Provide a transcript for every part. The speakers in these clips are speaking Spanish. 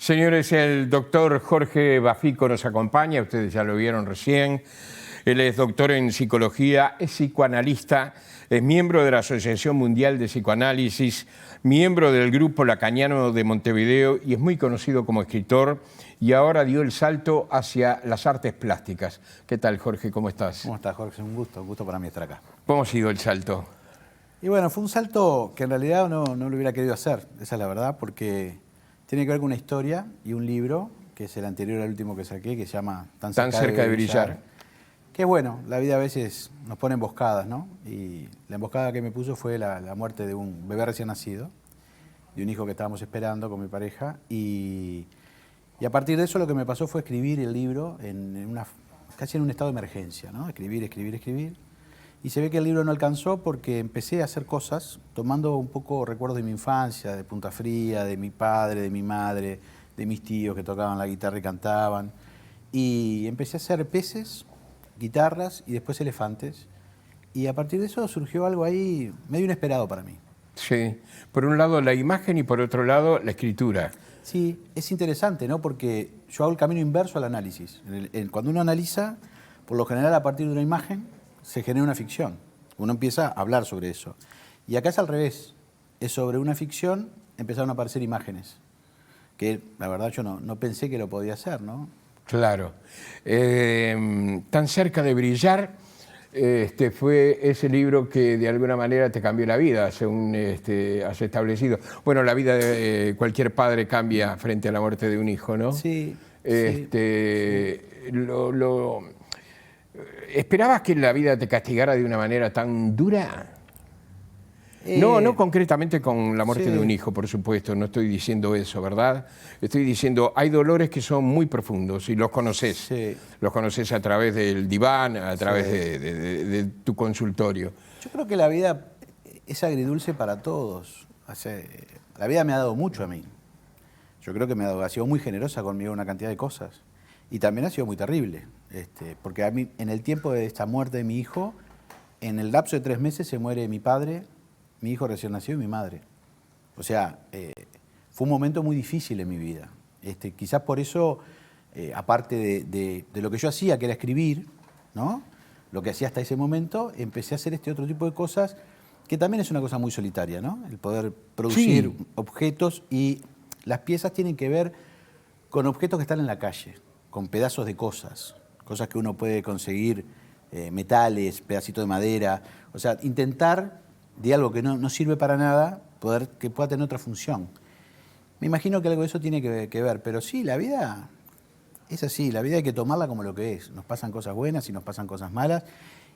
Señores, el doctor Jorge Bafico nos acompaña, ustedes ya lo vieron recién. Él es doctor en psicología, es psicoanalista, es miembro de la Asociación Mundial de Psicoanálisis, miembro del Grupo Lacaniano de Montevideo y es muy conocido como escritor y ahora dio el salto hacia las artes plásticas. ¿Qué tal, Jorge? ¿Cómo estás? ¿Cómo estás, Jorge? Un gusto para mí estar acá. ¿Cómo ha sido el salto? Y bueno, fue un salto que en realidad no lo hubiera querido hacer, esa es la verdad, porque tiene que ver con una historia y un libro, que es el anterior al último que saqué, que se llama Tan cerca de brillar. Que bueno, la vida a veces nos pone emboscadas, ¿no? Y la emboscada que me puso fue la muerte de un bebé recién nacido, de un hijo que estábamos esperando con mi pareja, y a partir de eso lo que me pasó fue escribir el libro casi en un estado de emergencia, ¿no? Escribir. Y se ve que el libro no alcanzó porque empecé a hacer cosas tomando un poco recuerdos de mi infancia, de Punta Fría, de mi padre, de mi madre, de mis tíos que tocaban la guitarra y cantaban. Y empecé a hacer peces, guitarras y después elefantes. Y a partir de eso surgió algo ahí medio inesperado para mí. Sí, por un lado la imagen y por otro lado la escritura. Sí, es interesante, ¿no? Porque yo hago el camino inverso al análisis. Cuando uno analiza, por lo general a partir de una imagen, se genera una ficción. Uno empieza a hablar sobre eso. Y acá es al revés. Es sobre una ficción, empezaron a aparecer imágenes. Que la verdad yo no pensé que lo podía hacer, ¿no? Claro. Tan cerca de brillar, fue ese libro que de alguna manera te cambió la vida, según has establecido. Bueno, la vida de cualquier padre cambia frente a la muerte de un hijo, ¿no? Sí. ¿Esperabas que la vida te castigara de una manera tan dura? No concretamente con la muerte de un hijo, por supuesto, no estoy diciendo eso, ¿verdad? Estoy diciendo, hay dolores que son muy profundos y los conoces. Sí. Los conoces a través del diván, a través de tu consultorio. Yo creo que la vida es agridulce para todos. La vida me ha dado mucho a mí. Yo creo que ha sido muy generosa conmigo en una cantidad de cosas. Y también ha sido muy terrible. Porque a mí, en el tiempo de esta muerte de mi hijo, en el lapso de 3 meses se muere mi padre, mi hijo recién nacido y mi madre. O sea, fue un momento muy difícil en mi vida. Quizás por eso, aparte de lo que yo hacía, que era escribir, ¿no? Lo que hacía hasta ese momento, empecé a hacer este otro tipo de cosas, que también es una cosa muy solitaria, ¿no? El poder producir objetos, y las piezas tienen que ver con objetos que están en la calle, con pedazos de cosas que uno puede conseguir, metales, pedacitos de madera. O sea, intentar de algo que no sirve para nada, que pueda tener otra función. Me imagino que algo de eso tiene que ver, pero sí, la vida es así, la vida hay que tomarla como lo que es. Nos pasan cosas buenas y nos pasan cosas malas,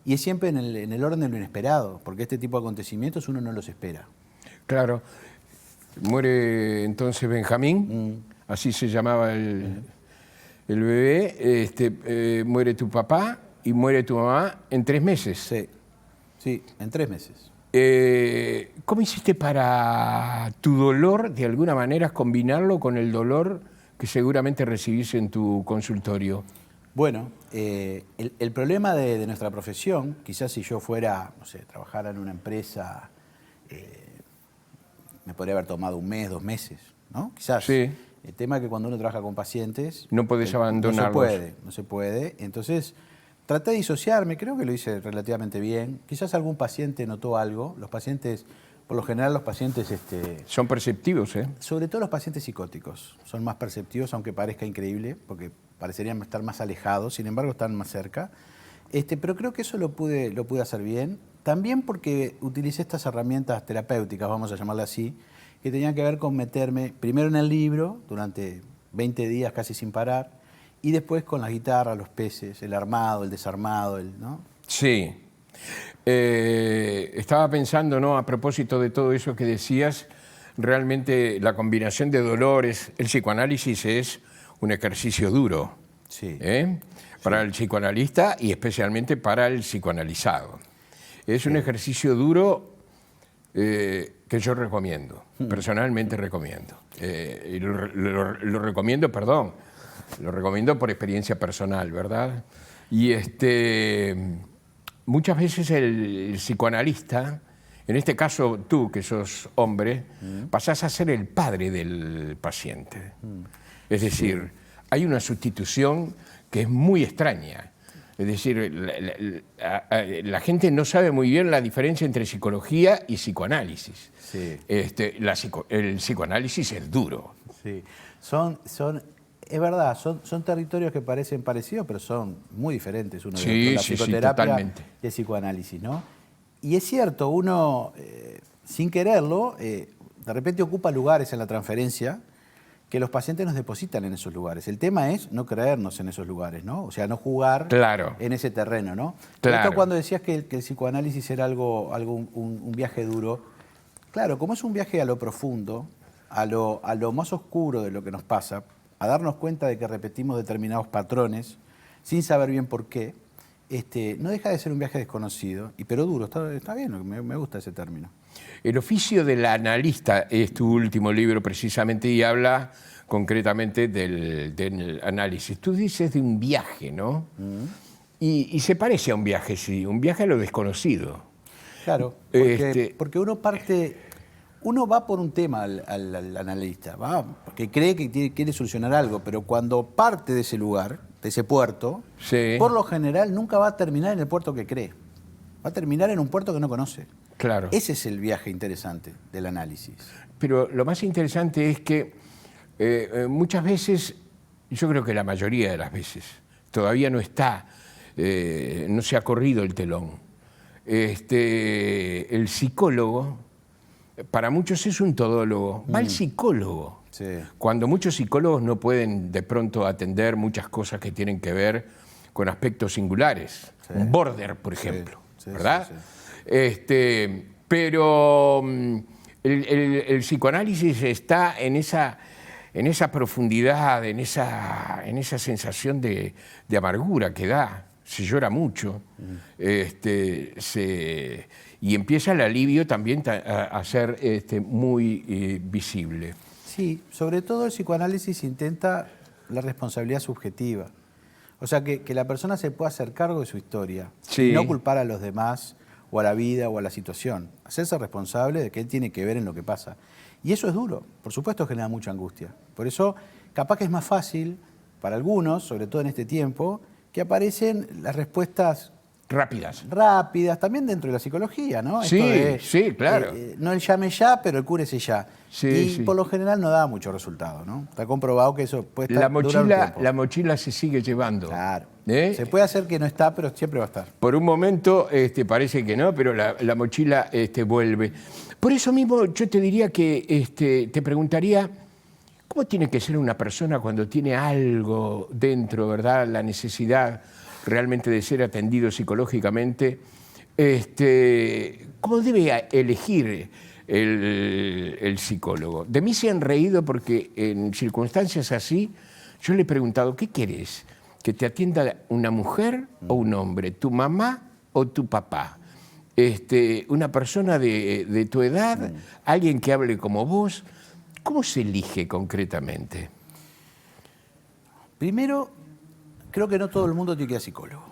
y es siempre en el orden de lo inesperado, porque este tipo de acontecimientos uno no los espera. Claro. Muere entonces Benjamín, así se llamaba el bebé, muere tu papá y muere tu mamá en 3 meses. Sí, en 3 meses. ¿Cómo hiciste para tu dolor, de alguna manera, combinarlo con el dolor que seguramente recibís en tu consultorio? Bueno, el problema de nuestra profesión, quizás si yo fuera, no sé, trabajara en una empresa, me podría haber tomado 1 mes, 2 meses, ¿no? Quizás. Sí. El tema es que cuando uno trabaja con pacientes... No podés abandonarlos. No se puede. Entonces, traté de disociarme, creo que lo hice relativamente bien. Quizás algún paciente notó algo. Los pacientes, por lo general los pacientes... Son perceptivos, ¿eh? Sobre todo los pacientes psicóticos. Son más perceptivos, aunque parezca increíble, porque parecerían estar más alejados, sin embargo están más cerca. Pero creo que eso lo pude hacer bien. También porque utilicé estas herramientas terapéuticas, vamos a llamarle así, que tenían que ver con meterme primero en el libro durante 20 días casi sin parar, y después con la guitarra, los peces, el armado, el desarmado, ¿no? Sí. Estaba pensando, ¿no? A propósito de todo eso que decías, realmente la combinación de dolores, el psicoanálisis es un ejercicio duro. Sí. Para el psicoanalista y especialmente para el psicoanalizado. Es un ejercicio duro que yo recomiendo, personalmente recomiendo. Y lo recomiendo por experiencia personal, ¿verdad? Y muchas veces el psicoanalista, en este caso tú que sos hombre, pasás a ser el padre del paciente. Es decir, hay una sustitución que es muy extraña. Es decir, la gente no sabe muy bien la diferencia entre psicología y psicoanálisis. Sí. El psicoanálisis es duro. Sí. Es verdad, son territorios que parecen parecidos, pero son muy diferentes uno de otro. La psicoterapia y el psicoanálisis, ¿no? Y es cierto, uno, sin quererlo, de repente ocupa lugares en la transferencia que los pacientes nos depositan en esos lugares. El tema es no creernos en esos lugares, ¿no? O sea, no jugar en ese terreno, ¿no? Claro. Esto cuando decías que el psicoanálisis era un viaje duro, claro, como es un viaje a lo profundo, a lo más oscuro de lo que nos pasa, a darnos cuenta de que repetimos determinados patrones sin saber bien por qué, no deja de ser un viaje desconocido, pero duro. Está bien, me gusta ese término. El oficio del analista es tu último libro precisamente y habla concretamente del análisis. Tú dices de un viaje, ¿no? Y se parece a un viaje, sí, un viaje a lo desconocido. Claro, porque uno va por un tema al analista, va porque cree que quiere solucionar algo, pero cuando parte de ese lugar, de ese puerto, por lo general nunca va a terminar en el puerto que cree. Va a terminar en un puerto que no conoce. Claro. Ese es el viaje interesante del análisis. Pero lo más interesante es que muchas veces, yo creo que la mayoría de las veces, todavía no se ha corrido el telón. El psicólogo, para muchos es un todólogo, va al psicólogo. Sí. Cuando muchos psicólogos no pueden de pronto atender muchas cosas que tienen que ver con aspectos singulares. Sí. Un border, por ejemplo, ¿verdad? Sí. Pero el psicoanálisis está en esa profundidad, en esa sensación de amargura que da. Se llora mucho y empieza el alivio también a ser muy visible. Sí, sobre todo el psicoanálisis intenta la responsabilidad subjetiva. O sea, que la persona se pueda hacer cargo de su historia y no culpar a los demás o a la vida o a la situación. Hacerse responsable de que él tiene que ver en lo que pasa. Y eso es duro, por supuesto genera mucha angustia. Por eso, capaz que es más fácil para algunos, sobre todo en este tiempo, que aparecen las respuestas rápidas, también dentro de la psicología, ¿no? Sí, claro. No el llame ya, pero el cúrese ya. Por lo general no da mucho resultado, ¿no? Está comprobado que eso puede estar durar un tiempo. La mochila se sigue llevando. Claro. Se puede hacer que no está, pero siempre va a estar. Por un momento parece que no, pero la mochila vuelve. Por eso mismo yo te diría que te preguntaría, ¿cómo tiene que ser una persona cuando tiene algo dentro, ¿verdad? La necesidad realmente de ser atendido psicológicamente, ¿cómo debe elegir el psicólogo? De mí se han reído porque en circunstancias así yo le he preguntado, ¿qué quieres? ¿Que te atienda una mujer o un hombre? ¿Tu mamá o tu papá? ¿Una persona de tu edad? ¿Alguien que hable como vos? ¿Cómo se elige concretamente? Primero, creo que no todo el mundo tiene que ir a psicólogo.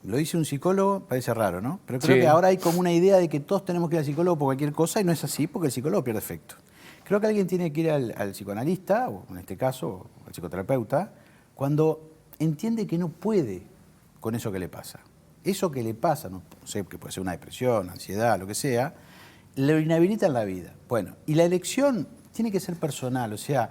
Lo dice un psicólogo, parece raro, ¿no? Pero creo que ahora hay como una idea de que todos tenemos que ir al psicólogo por cualquier cosa y no es así porque el psicólogo pierde efecto. Creo que alguien tiene que ir al psicoanalista, o en este caso al psicoterapeuta, cuando entiende que no puede con eso que le pasa. Eso que le pasa, no sé, que puede ser una depresión, ansiedad, lo que sea, lo inhabilita en la vida. Bueno, y la elección tiene que ser personal, o sea,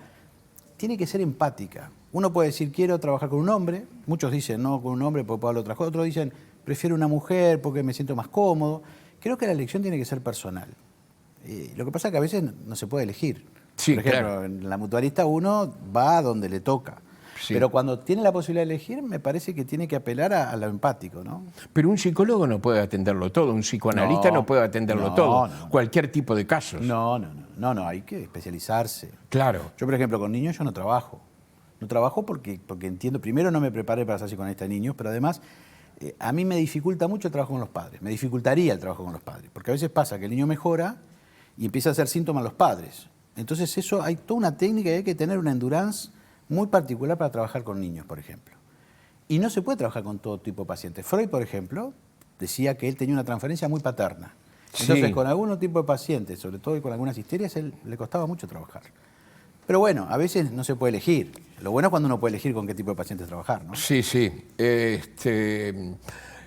tiene que ser empática. Uno puede decir, quiero trabajar con un hombre, muchos dicen, no, con un hombre puedo pagar otras cosas, otros dicen, prefiero una mujer porque me siento más cómodo. Creo que la elección tiene que ser personal. Lo que pasa es que a veces no se puede elegir. Sí, por ejemplo, claro. En la mutualista uno va a donde le toca. Sí. Pero cuando tiene la posibilidad de elegir, me parece que tiene que apelar a lo empático, ¿no? Pero un psicólogo no puede atenderlo todo, un psicoanalista no puede atenderlo todo, cualquier tipo de casos. No, hay que especializarse. Claro. Yo, por ejemplo, con niños yo no trabajo. No trabajo porque entiendo, primero no me preparé para ser psicoanalista de niños, pero además a mí me dificulta mucho el trabajo con los padres, me dificultaría el trabajo con los padres, porque a veces pasa que el niño mejora y empieza a hacer síntomas los padres. Entonces eso, hay toda una técnica y hay que tener una endurance muy particular para trabajar con niños, por ejemplo. Y no se puede trabajar con todo tipo de pacientes. Freud, por ejemplo, decía que él tenía una transferencia muy paterna. Entonces, con algún tipo de pacientes, sobre todo con algunas histerias, él le costaba mucho trabajar. Pero bueno, a veces no se puede elegir. Lo bueno es cuando uno puede elegir con qué tipo de pacientes trabajar, ¿no? Sí, sí.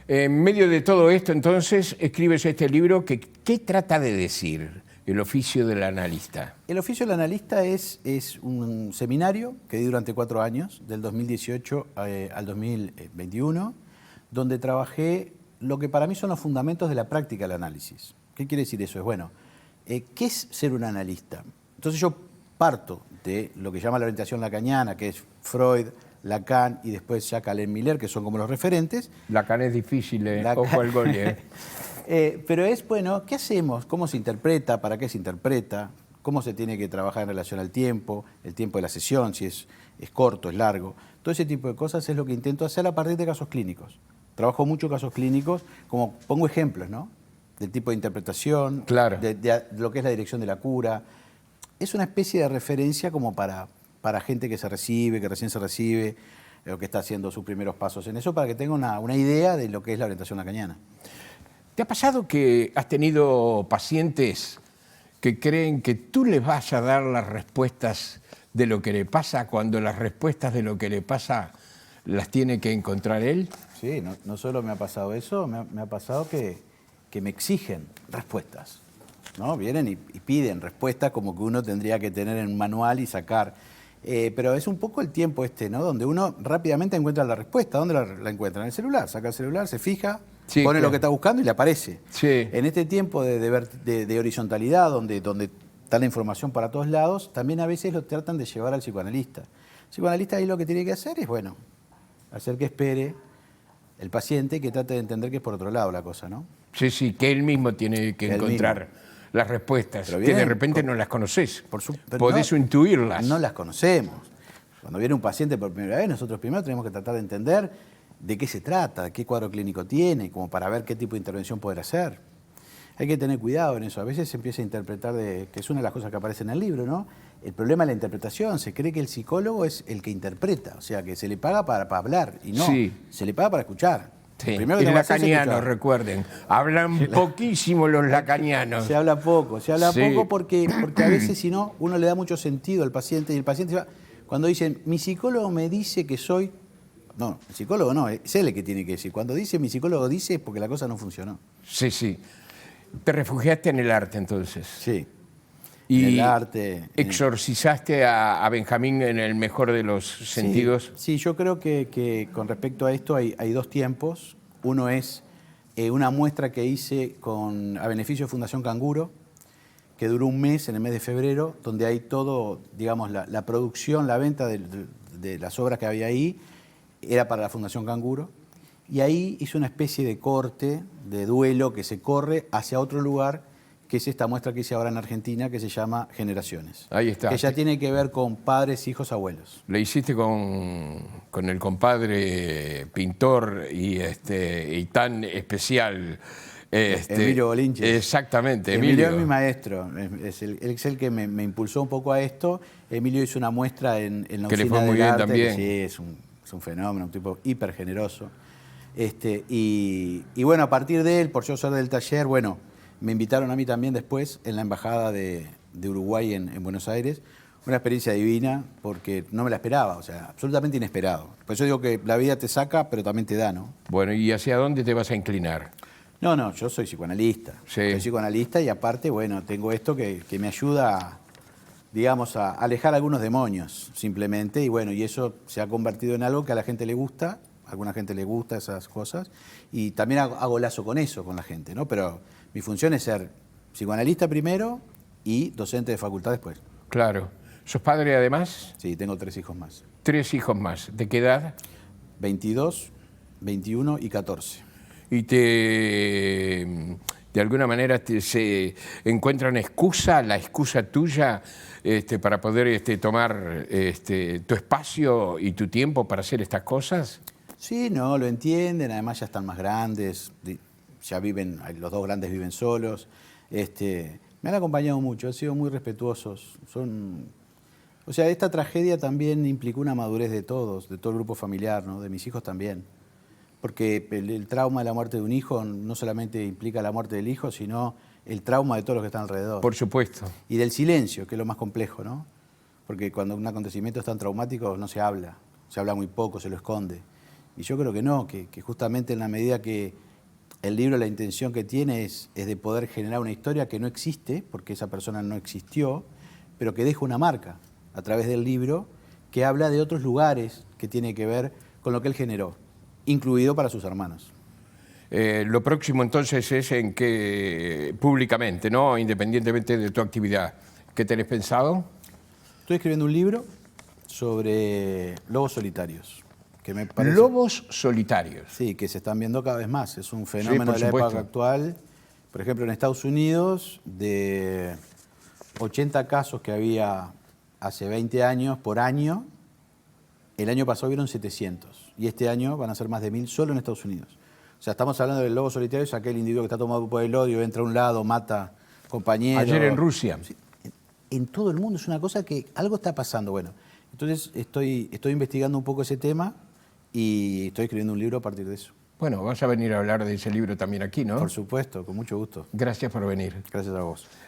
En medio de todo esto, entonces, escribes este libro que ¿qué trata de decir el oficio del analista? El oficio del analista es un seminario que di durante 4 años, del 2018 al 2021, donde trabajé lo que para mí son los fundamentos de la práctica del análisis. ¿Qué quiere decir eso? Es bueno, ¿qué es ser un analista? Entonces yo parto de lo que llama la orientación lacaniana, que es Freud, Lacan y después Jacques Alain Miller, que son como los referentes. Lacan es difícil, Lacan. Ojo al gol, Pero es, bueno, ¿qué hacemos? ¿Cómo se interpreta? ¿Para qué se interpreta? ¿Cómo se tiene que trabajar en relación al tiempo? El tiempo de la sesión, si es corto, es largo. Todo ese tipo de cosas es lo que intento hacer a partir de casos clínicos. Trabajo mucho casos clínicos, como pongo ejemplos, ¿no? Del tipo de interpretación, claro, de lo que es la dirección de la cura. Es una especie de referencia como para gente que se recibe, que recién se recibe, o que está haciendo sus primeros pasos en eso, para que tenga una idea de lo que es la orientación lacaniana. ¿Te ha pasado que has tenido pacientes que creen que tú les vas a dar las respuestas de lo que le pasa cuando las respuestas de lo que le pasa las tiene que encontrar él? Sí, no solo me ha pasado eso, me ha pasado que me exigen respuestas, ¿no? Vienen y piden respuestas como que uno tendría que tener en un manual y sacar. Pero es un poco el tiempo ¿no? Donde uno rápidamente encuentra la respuesta. ¿Dónde la encuentra? En el celular. Saca el celular, se fija, sí, pone claro, lo que está buscando y le aparece. Sí. En este tiempo de horizontalidad, donde está la información para todos lados, también a veces lo tratan de llevar al psicoanalista. El psicoanalista ahí lo que tiene que hacer es, bueno, hacer que espere el paciente, que trate de entender que es por otro lado la cosa, ¿no? Sí, sí, que él mismo tiene que encontrar las respuestas, que de repente no las conoces. Podés intuirlas. No las conocemos. Cuando viene un paciente por primera vez, nosotros primero tenemos que tratar de entender de qué se trata, qué cuadro clínico tiene, como para ver qué tipo de intervención poder hacer. Hay que tener cuidado en eso. A veces se empieza a interpretar, que es una de las cosas que aparece en el libro, ¿no? El problema es la interpretación. Se cree que el psicólogo es el que interpreta, o sea, que se le paga para hablar, y no, sí, se le paga para escuchar. Sí. Es lacaniano, recuerden. Hablan poquísimo los lacanianos. Se habla poco porque a veces, si no, uno le da mucho sentido al paciente y el paciente va, cuando dicen, mi psicólogo me dice que soy... No, el psicólogo no, es él el que tiene que decir. Cuando dice mi psicólogo dice es porque la cosa no funcionó. Sí, sí. Te refugiaste en el arte entonces. Sí. Y en el arte. ¿Exorcizaste a Benjamín en el mejor de los sentidos? Sí, yo creo que con respecto a esto hay 2 tiempos. Uno es una muestra que hice a beneficio de Fundación Canguro, que duró un mes, en el mes de febrero, donde hay todo, digamos, la producción, la venta de las obras que había ahí, era para la Fundación Canguro. Y ahí hice una especie de corte, de duelo que se corre hacia otro lugar, que es esta muestra que hice ahora en Argentina, que se llama Generaciones. Ahí está. Que ya tiene que ver con padres, hijos, abuelos. Lo hiciste con el compadre pintor y tan especial. Emilio Bolinches. Exactamente, Emilio es mi maestro, es el que me impulsó un poco a esto. Emilio hizo una muestra en la que Usina le fue muy del bien Arte, también. Sí, es un fenómeno, un tipo hiper generoso. Y bueno, a partir de él, por yo ser del taller, bueno, me invitaron a mí también después en la Embajada de Uruguay en Buenos Aires. Una experiencia divina porque no me la esperaba, o sea, absolutamente inesperado. Por eso digo que la vida te saca, pero también te da, ¿no? Bueno, ¿y hacia dónde te vas a inclinar? No, yo soy psicoanalista. Sí. Soy psicoanalista y aparte, bueno, tengo esto que me ayuda, digamos, a alejar algunos demonios, simplemente. Y bueno, y eso se ha convertido en algo que a la gente le gusta. A alguna gente le gusta esas cosas. Y también hago lazo con eso, con la gente, ¿no? Pero mi función es ser psicoanalista primero y docente de facultad después. Claro. ¿Sos padre además? Sí, tengo 3 hijos más. 3 hijos más. ¿De qué edad? 22, 21 y 14. Y de alguna manera se encuentra una excusa, la excusa tuya, para poder tomar tu espacio y tu tiempo para hacer estas cosas. Sí, no, lo entienden, además ya están más grandes, ya viven, los 2 grandes viven solos. Me han acompañado mucho, han sido muy respetuosos. O sea, esta tragedia también implicó una madurez de todos, de todo el grupo familiar, ¿no? De mis hijos también. Porque el trauma de la muerte de un hijo no solamente implica la muerte del hijo, sino el trauma de todos los que están alrededor. Por supuesto. Y del silencio, que es lo más complejo, ¿no? porque cuando un acontecimiento es tan traumático no se habla muy poco, se lo esconde. Y yo creo que no, que justamente en la medida que el libro, la intención que tiene es de poder generar una historia que no existe, porque esa persona no existió, pero que deja una marca a través del libro que habla de otros lugares que tiene que ver con lo que él generó, incluido para sus hermanos. Lo próximo entonces es en que públicamente, ¿no? Independientemente de tu actividad. ¿Qué tenés pensado? Estoy escribiendo un libro sobre lobos solitarios, que me parece... Lobos solitarios. Sí, que se están viendo cada vez más. Es un fenómeno por de la supuesto. época actual. Por ejemplo, en Estados Unidos, de 80 casos que había hace 20 años por año, el año pasado hubieron 700. Y este año van a ser más de 1000 solo en Estados Unidos. O sea, estamos hablando del lobo solitario, es aquel individuo que está tomado por el odio, entra a un lado, mata compañeros. Ayer en Rusia. Sí, en todo el mundo es una cosa que algo está pasando. Bueno, entonces estoy investigando un poco ese tema y estoy escribiendo un libro a partir de eso. Bueno, vas a venir a hablar de ese libro también aquí, ¿no? Por supuesto, con mucho gusto. Gracias por venir. Gracias a vos.